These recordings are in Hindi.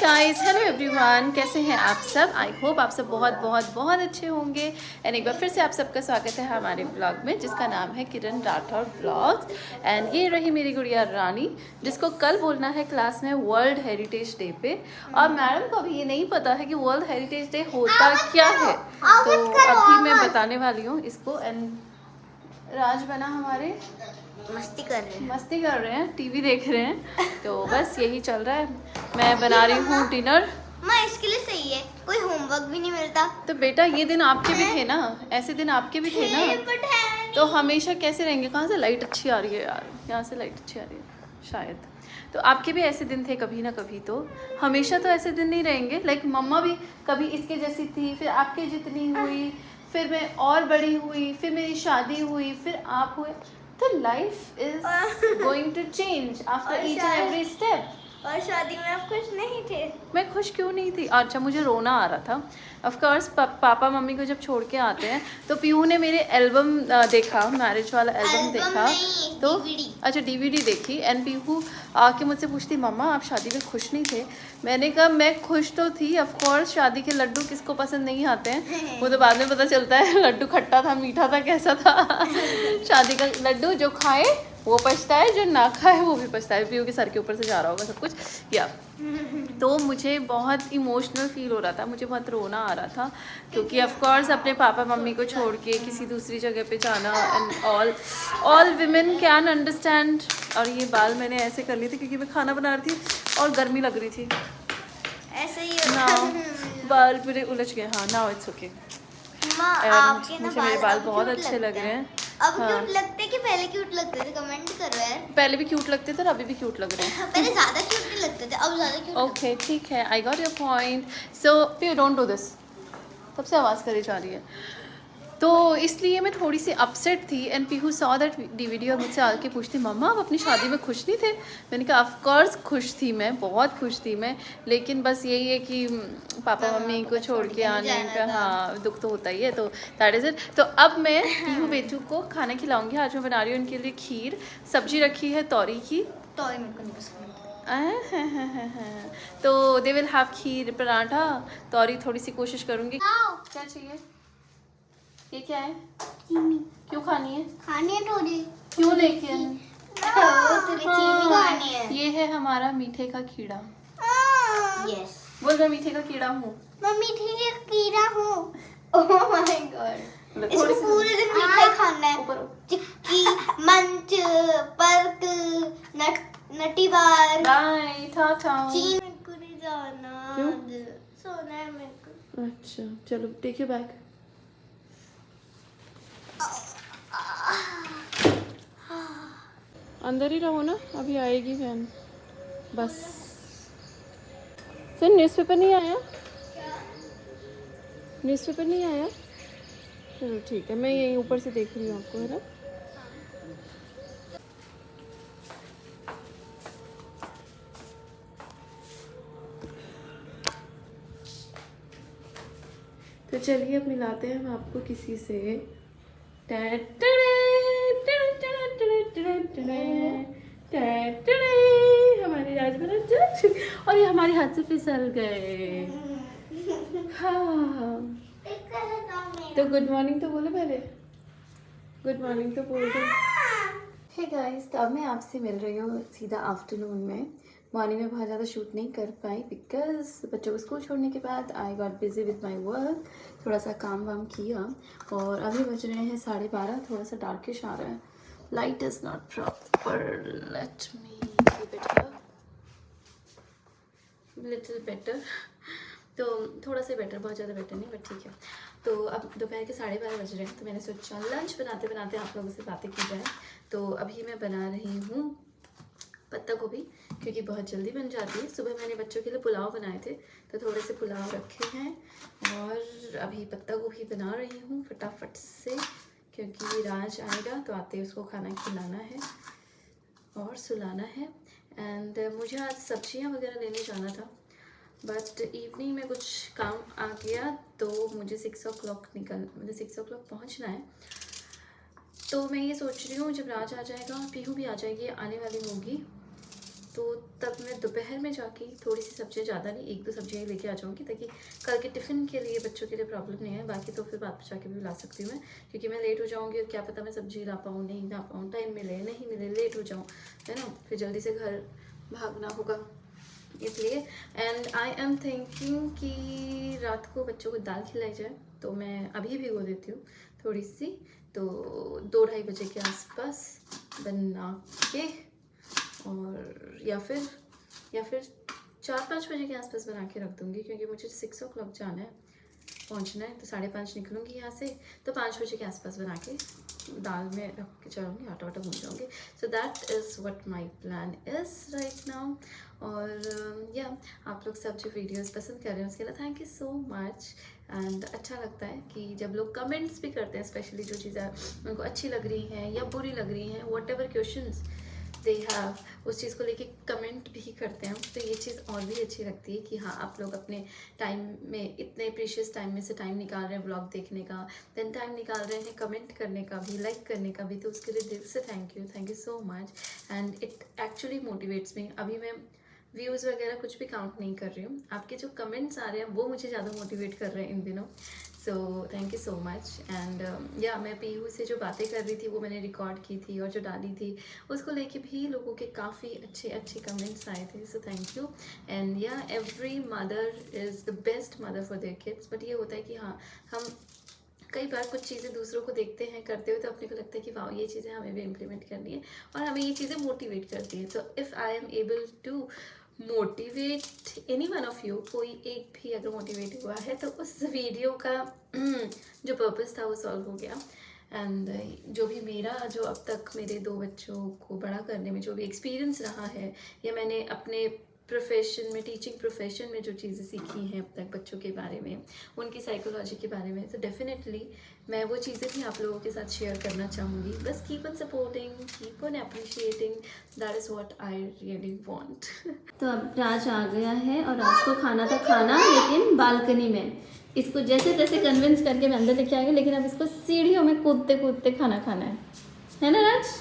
गाइस, हेलो एवरीवन, कैसे हैं आप सब। आई होप आप सब बहुत बहुत बहुत अच्छे होंगे। एंड एक बार फिर से आप सबका स्वागत है हमारे ब्लॉग में, जिसका नाम है किरण राठौर ब्लॉग्स। एंड ये रही मेरी गुड़िया रानी, जिसको कल बोलना है क्लास में वर्ल्ड हेरिटेज डे पे। और मैडम को अभी ये नहीं पता है कि वर्ल्ड हेरिटेज डे होता क्या है, तो अभी मैं बताने वाली हूँ इसको। एंड राज बना हमारे मस्ती कर रहे हैं, टीवी देख रहे हैं, तो बस यही चल रहा है। मैं बना रही हूँ डिनर। माँ इसके लिए सही है, कोई होमवर्क भी नहीं मिलता। तो बेटा ये दिन आपके भी थे ना, ऐसे दिन आपके भी थे ना, तो हमेशा कैसे रहेंगे। कहाँ से लाइट अच्छी आ रही है यार, यहाँ से लाइट अच्छी आ रही है शायद। तो आपके भी ऐसे दिन थे कभी ना कभी, तो हमेशा तो ऐसे दिन नहीं रहेंगे। लाइक मम्मा भी कभी इसके जैसी थी, फिर आपके जितनी हुई, फिर मैं और बड़ी हुई, फिर मेरी शादी हुई, फिर आप हुए। तो life is going to change after each and every step. और शादी में आप खुश नहीं थे? मैं खुश क्यों नहीं थी। अच्छा, मुझे रोना आ रहा था। ऑफ कोर्स पापा मम्मी को जब छोड़ के आते हैं तो पीहू ने मेरे एल्बम देखा, मैरिज वाला एल्बम देखा। तो DVD। अच्छा, डीवीडी देखी। एंड पीहू आके मुझसे पूछती, मम्मा आप शादी में खुश नहीं थे। मैंने कहा मैं खुश तो थी। ऑफ कोर्स शादी के लड्डू किसको पसंद नहीं आते हैं, वो तो बाद में पता चलता है लड्डू खट्टा था, मीठा था, कैसा था। शादी का लड्डू जो खाए वो पछता है, जो ना खाए वो भी पछता है। पीहू के सर के ऊपर से जा रहा होगा सब कुछ या। तो मुझे बहुत इमोशनल फील हो रहा था, मुझे बहुत रोना आ रहा था, क्योंकि ऑफ कोर्स अपने पापा मम्मी को छोड़ के किसी दूसरी जगह पे जाना। And all women can understand. और ये बाल मैंने ऐसे कर लिए थे क्योंकि मैं खाना बना रही थी और गर्मी लग रही थी। ऐसे ही ना बाल पूरे उलझ गए। हाँ, नाउ इट्स ओके। आपके मुझे मेरे बाल बहुत अच्छे लग रहे हैं। अब क्यूट लगते कि पहले क्यूट लगते थे? कमेंट करो यार। पहले भी क्यूट लगते थे और अभी भी क्यूट लग रहे हैं। पहले ज्यादा क्यूट नहीं लगते थे, अब ज्यादा क्यूट। ओके ठीक है, I got your point. So P don't do this. तब से आवाज़ करी जा रही है, तो इसलिए मैं थोड़ी सी अपसेट थी। And Pihu saw that DVD और मुझसे आके पूछती, मम्मा आप अपनी शादी में खुश नहीं थे। मैंने कहा ऑफ कोर्स खुश थी मैं, बहुत खुश थी मैं, लेकिन बस यही है कि पापा मम्मी को छोड़ के आने का हाँ दुख तो होता ही है। तो दैट इज़ इट। तो अब मैं पीहू बेटू को खाना खिलाऊंगी। आज मैं बना रही हूँ उनके लिए खीर, सब्जी रखी है तौरी की। तौरी मेरे को नहीं पसंद। तो दे विल हैव खीर, पराठा, तौरी। थोड़ी सी कोशिश करूँगी। क्या चाहिए? ये क्या है? क्यों खानी है? खानी है तौरी। क्यों? लेकिन खानी है। ये है हमारा मीठे का कीड़ा। यस। बोल मैं मीठे का कीड़ा हूँ। मैं मीठे का कीड़ा हूँ। Oh my God. इसको थोड़ी सी पूरे दिन मीठा ही खाना है। ऊपर चिक्की, मंच, पर्क, नटी बार। बाय, टाटा। चीन में को नहीं जाना। क्यों? सोना है मेरे को। अच्छा चलो, टेक यू बैक। अंदर ही रहो ना, अभी आएगी वैन बस। सर न्यूज़पेपर नहीं आया? न्यूज़पेपर नहीं आया? चलो ठीक है, मैं यहीं ऊपर से देख रही हूँ आपको, है ना। तो चलिए अब मिलाते हैं हम आपको किसी से। हमारे राजबना और ये हमारे हाथ से फिसल गए। हाँ, तो गुड मॉर्निंग तो बोलो पहले। गुड मॉर्निंग तो बोल दो। हे गाइस, तो अब मैं आपसे मिल रही हूँ सीधा आफ्टरनून में। मॉर्निंग में बहुत ज़्यादा शूट नहीं कर पाई बिकॉज बच्चों को स्कूल छोड़ने के बाद I got busy with my work. थोड़ा सा काम वाम किया और अभी बज रहे हैं 12:30। थोड़ा सा डार्किश आ रहा है, light is not proper. Let me keep it here little better. तो थोड़ा सा बेटर, बहुत ज़्यादा बेटर नहीं, बट ठीक है। तो अब दोपहर के 12:30 बज रहे हैं, तो मैंने सोचा लंच बनाते बनाते आप लोगों से बातें की जाए। तो अभी मैं बना रही हूँ पत्ता गोभी, क्योंकि बहुत जल्दी बन जाती है। सुबह मैंने बच्चों के लिए पुलाव बनाए थे, तो थोड़े से पुलाव रखे हैं और अभी पत्ता गोभी बना रही हूँ फटाफट से, क्योंकि राज आएगा तो आते ही उसको खाना खिलाना है और सुलाना है। एंड मुझे आज सब्जियाँ वगैरह लेने जाना था, बट इवनिंग में कुछ काम आ गया, तो मुझे 6 o'clock पहुँचना है। तो मैं ये सोच रही हूँ जब राज आ जाएगा, पीहू भी आ जाएगी, आने वाली होगी, तो तब मैं दोपहर में जाके थोड़ी सी सब्जियाँ, ज़्यादा नहीं, 1-2 सब्जियाँ लेके आ जाऊँगी ताकि कल के टिफ़िन के लिए बच्चों के लिए प्रॉब्लम नहीं है। बाकी तो फिर बाद में जाके भी ला सकती हूँ मैं, क्योंकि मैं लेट हो जाऊँगी और क्या पता मैं सब्जी ला पाऊँ, नहीं ला पाऊँ, टाइम मिले नहीं मिले, लेट हो जाऊँ, है ना, फिर जल्दी से घर भागना होगा इसलिए। एंड आई एम थिंकिंग कि रात को बच्चों को दाल खिलाई जाए, तो मैं अभी भिगो देती हूँ थोड़ी सी, तो 2-2:30 बजे के आसपास बना के, और या फिर 4-5 बजे के आसपास बना के रख दूँगी, क्योंकि मुझे 6 o'clock जाना है, पहुँचना है, तो 5:30 निकलूँगी यहाँ से, तो 5 बजे के आसपास बना के दाल में रख के चलूँगी, आटा वाटा भून जाऊँगी। So that is what my plan is right now. और या आप लोग सब जो वीडियोस पसंद कर रहे हैं उसके लिए thank you so much. And अच्छा लगता है कि जब लोग कमेंट्स भी करते हैं, स्पेशली जो चीज़ें उनको अच्छी लग रही हैं या बुरी लग रही हैं, what ever questions they have, उस चीज़ को लेके कमेंट भी करते हैं, तो ये चीज़ और भी अच्छी लगती है कि हाँ, आप लोग अपने टाइम में, इतने प्रीशियस टाइम में से टाइम निकाल रहे हैं व्लॉग देखने का, देन टाइम निकाल रहे हैं कमेंट करने का भी, लाइक करने का भी, तो उसके लिए दिल से thank you so much. And it actually motivates me. अभी मैं व्यूज़ वगैरह कुछ भी काउंट नहीं कर रही हूँ, आपके जो कमेंट्स आ रहे हैं वो मुझे ज़्यादा मोटिवेट कर रहे हैं इन दिनों। So thank you so much. And या मैं पीहू से जो बातें कर रही थी वो मैंने रिकॉर्ड की थी और जो डाली थी उसको लेके भी लोगों के काफ़ी अच्छे कमेंट्स आए थे, सो थैंक यू। एंड या every mother is the best mother for their kids, but ये होता है कि हाँ, हम कई बार कुछ चीज़ें दूसरों को देखते हैं करते हुए, तो अपने को लगता है कि वाह, ये चीज़ें हमें भी इम्प्लीमेंट करनी है और हमें ये चीज़ें मोटिवेट करती हैं। So if I am able to motivate any one of you, कोई एक भी अगर मोटिवेट हुआ है, तो उस वीडियो का जो पर्पस था वो सॉल्व हो गया। एंड जो भी मेरा, जो अब तक मेरे 2 बच्चों को बड़ा करने में जो भी एक्सपीरियंस रहा है, या मैंने अपने प्रोफेशन में, टीचिंग प्रोफेशन में जो चीज़ें सीखी हैं अब तक बच्चों के बारे में, उनकी साइकोलॉजी के बारे में, तो डेफिनेटली मैं वो चीज़ें भी आप लोगों के साथ शेयर करना चाहूँगी। बस keep on supporting, keep on appreciating, that is what I really want. तो अब राज आ गया है और राज को खाना था खाना, लेकिन बालकनी में। इसको जैसे तैसे कन्विंस करके मैं अंदर लेके आ गई, लेकिन अब इसको सीढ़ियों में कूदते कूदते खाना खाना है ना राज?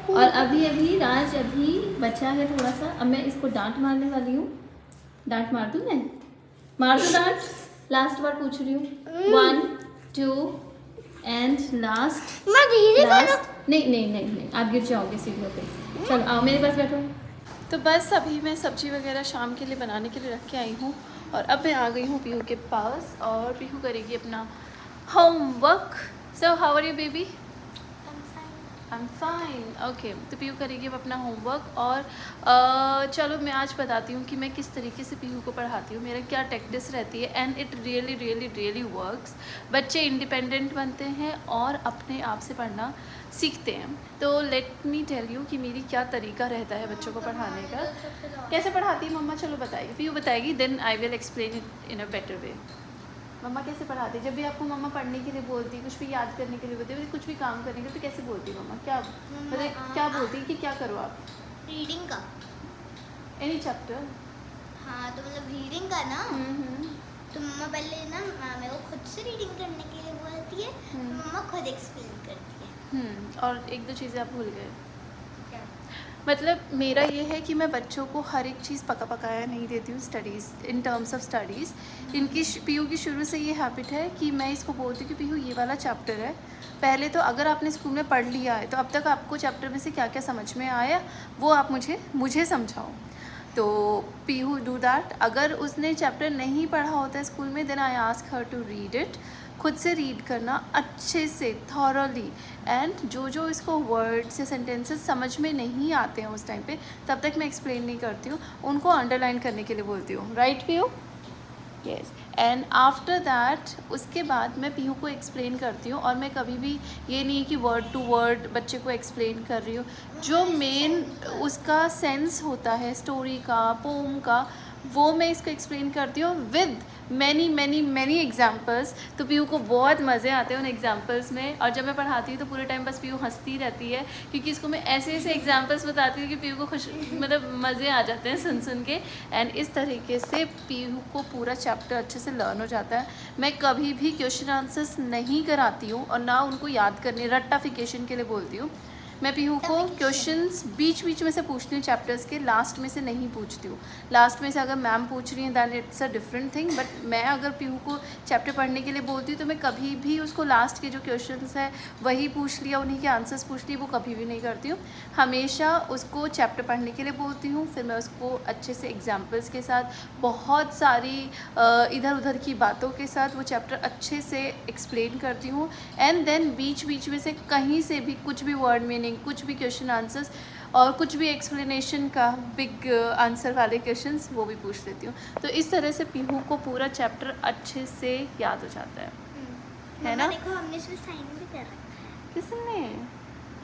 और अभी राज बचा है थोड़ा सा। अब मैं इसको डांट मारने वाली हूँ। डांट मार दूँ मैं? मार दूँ डांट? लास्ट बार पूछ रही हूँ। 1 2 एंड लास्ट। नहीं, आप गिर जाओगे सीढ़ियों पे। चलो आओ मेरे पास बैठो। तो बस अभी मैं सब्जी वगैरह शाम के लिए बनाने के लिए रख के आई हूँ, और अब मैं आ गई हूँ पीहू के पास, और पीहू करेगी अपना homework. So how are you baby? I'm fine. Okay. तो पीहू करेगी अब अपना होमवर्क, और चलो मैं आज बताती हूँ कि मैं किस तरीके से पीहू को पढ़ाती हूँ, मेरा क्या टेक्निक्स रहती है। And it really works. बच्चे इंडिपेंडेंट बनते हैं और अपने आप से पढ़ना सीखते हैं। तो लेट मी टेल यू कि मेरी क्या तरीका रहता है बच्चों को पढ़ाने का। कैसे पढ़ाती है मम्मा? चलो बताइए, पीहू बताएगी, then I will explain it in a better way. मम्मा कैसे पढ़ाती है? जब भी आपको मम्मा पढ़ने के लिए बोलती है, कुछ भी याद करने के लिए बोलती है, कुछ भी काम करने के लिए, तो कैसे बोलती है मम्मा? क्या मतलब क्या बोलती है कि क्या करो आप? रीडिंग का एनी चैप्टर? हाँ, तो मतलब रीडिंग का ना, तो मम्मा पहले ना मेरे को खुद से रीडिंग करने के लिए बोलती है, तो मम्मा खुद एक्सप्लेन करती है। और 1-2 चीज़ें आप भूल गए। क्या? मतलब मेरा ये है कि मैं बच्चों को हर एक चीज़ पकाया नहीं देती हूँ studies, in terms of studies. इनकी पीहू की शुरू से ये हैबिट है कि मैं इसको बोलती हूँ कि पीहू ये वाला चैप्टर है, पहले तो अगर आपने स्कूल में पढ़ लिया है तो अब तक आपको चैप्टर में से क्या क्या समझ में आया वो आप मुझे समझाओ। तो पीहू डू दैट। अगर उसने चैप्टर नहीं पढ़ा होता है स्कूल में, then I ask her to read it. खुद से रीड करना अच्छे से थॉरली, एंड जो इसको वर्ड्स या सेंटेंसेस समझ में नहीं आते हैं उस टाइम पे, तब तक मैं एक्सप्लेन नहीं करती हूँ, उनको अंडरलाइन करने के लिए बोलती हूँ। Right Pihu? Yes. And after that, उसके बाद मैं पीहू को एक्सप्लेन करती हूँ, और मैं कभी भी ये नहीं है कि वर्ड टू वर्ड बच्चे को एक्सप्लेन कर रही हूँ। जो मेन उसका सेंस होता है स्टोरी का, पोम का, वो मैं इसको एक्सप्लेन करती हूँ विद मैनी एग्जाम्पल्स। तो पीहू को बहुत मज़े आते हैं उन एग्जाम्पल्स में, और जब मैं पढ़ाती हूँ तो पूरे टाइम बस पीहू हंसती रहती है, क्योंकि इसको मैं ऐसे एग्जाम्पल्स बताती हूँ कि पीहू को मतलब मज़े आ जाते हैं सुन के। एंड इस तरीके से पीहू को पूरा चैप्टर अच्छे से लर्न हो जाता है। मैं कभी भी क्वेश्चन आंसर्स नहीं कराती हूँ, और ना उनको याद करने रट्टाफिकेशन के लिए बोलती हूँ। मैं पीहू को क्वेश्चंस बीच बीच में से पूछती हूँ चैप्टर्स के, लास्ट में से नहीं पूछती हूँ। लास्ट में से अगर मैम पूछ रही हैं that it's a different thing, but मैं अगर पीहू को चैप्टर पढ़ने के लिए बोलती हूँ तो मैं कभी भी उसको लास्ट के जो क्वेश्चंस है वही पूछ लिया, उन्हीं के आंसर्स पूछ लिए, वो कभी भी नहीं करती हूँ। हमेशा उसको चैप्टर पढ़ने के लिए बोलती हूँ, फिर मैं उसको अच्छे से एग्जाम्पल्स के साथ, बहुत सारी इधर उधर की बातों के साथ वो चैप्टर अच्छे से एक्सप्लेन करती हूँ। एंड देन बीच बीच में से कहीं से भी कुछ भी वर्ड मीनिंग, कुछ भी क्वेश्चन आंसर्स और कुछ भी एक्सप्लेनेशन का बिग आंसर वाले क्वेश्चंस वो भी पूछ लेती हूँ। तो इस तरह से पीहू को पूरा चैप्टर अच्छे से याद हो जाता है ना? देखो हमने इसमें साइन भी कर रखा है। किसने?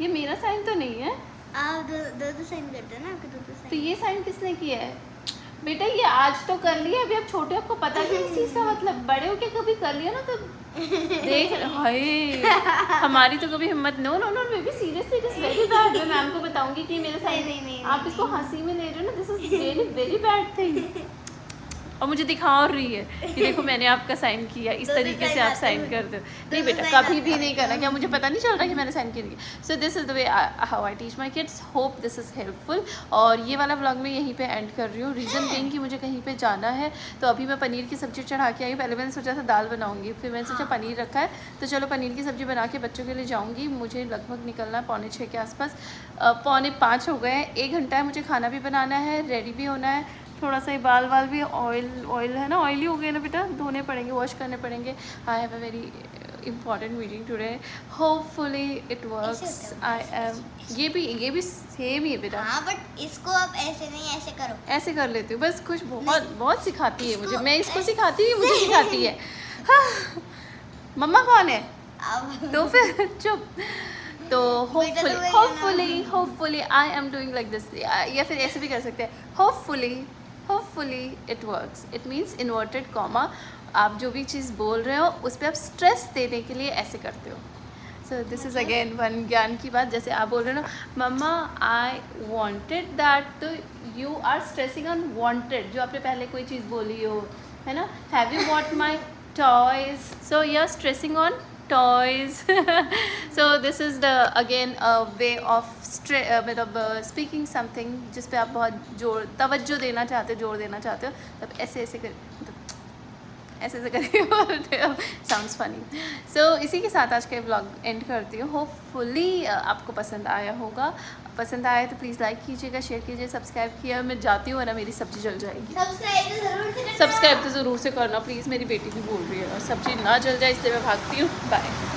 ये मेरा साइन तो नहीं है। आप दो साइन करते हैं ना, आपके दो साइन। तो ये साइन किसने किया है? बेटा ये आज तो कर लिया, अभी आप छोटे आपको पता नहीं इस चीज़ का मतलब, बड़े होके कभी कर लिया ना तो देख हाय हमारी तो कभी हिम्मत। No no no baby seriously it is very bad. मैं मैम को बताऊंगी कि मेरा साइन नहीं, आप इसको हंसी में ले रहे हो ना, this is very very bad thing. और मुझे दिखा और रही है कि देखो मैंने आपका साइन किया, इस तरीके से आप साइन कर दो। नहीं बेटा कभी भी नहीं करना, क्या मुझे पता नहीं चल रहा कि मैंने साइन किया नहीं। सो this is the way how I teach my kids. Hope this is helpful. और ये वाला व्लॉग मैं यहीं पे एंड कर रही हूँ, रीज़न बीइंग कि मुझे कहीं पे जाना है। तो अभी मैं पनीर की सब्ज़ी चढ़ा के आई। पहले मैंने सोचा था दाल बनाऊँगी, फिर मैंने सोचा पनीर रखा है तो चलो पनीर की सब्ज़ी बना के बच्चों के लिए जाऊँगी। मुझे लगभग निकलना है 4:45 के आसपास, 4:45 हो गए हैं। 1 घंटा है, मुझे खाना भी बनाना है, रेडी भी होना है। थोड़ा सा बाल भी ऑयल है ना, ऑयली हो गए ना बेटा, धोने पड़ेंगे, वॉश करने पड़ेंगे। I have a very important meeting today, hopefully it works. I am ये भी सेम ही है बेटा। हाँ बट इसको आप ऐसे नहीं, ऐसे करो। ऐसे कर लेती हूँ बस, कुछ बहुत सिखाती है मुझे, मैं इसको सिखाती हूँ, मुझे सिखाती है। हाँ, मम्मा कौन है? तो फिर चुप। तो hopefully I am doing like this, या फिर ऐसे भी कर सकते हैं, hopefully it works. It means inverted comma, आप जो भी चीज़ बोल रहे हो उस पर आप स्ट्रेस देने के लिए ऐसे करते हो। So this is again one ज्ञान की बात। जैसे आप बोल रहे हो ना मम्मा आई वॉन्टेड दैट, तो you are stressing on wanted, जो आपने पहले कोई चीज़ बोली हो, है ना। Have you what my toys, so you are stressing on toys. So this is the again a way of मतलब speaking something जिस पे आप बहुत तवज्जो देना चाहते हो, जोर देना चाहते हो, तब ऐसे करके बोलते हो। Sounds funny. सो इसी के साथ आज का व्लॉग एंड करती हूँ। होपफुली आपको पसंद आया होगा। पसंद आया तो प्लीज़ लाइक कीजिएगा, शेयर कीजिए, सब्सक्राइब किया। मैं जाती हूँ ना, मेरी सब्जी जल जाएगी। सब्सक्राइब तो ज़रूर से करना प्लीज़, मेरी बेटी भी बोल रही है और सब्जी ना जल जाए इसलिए मैं भागती हूँ। बाय।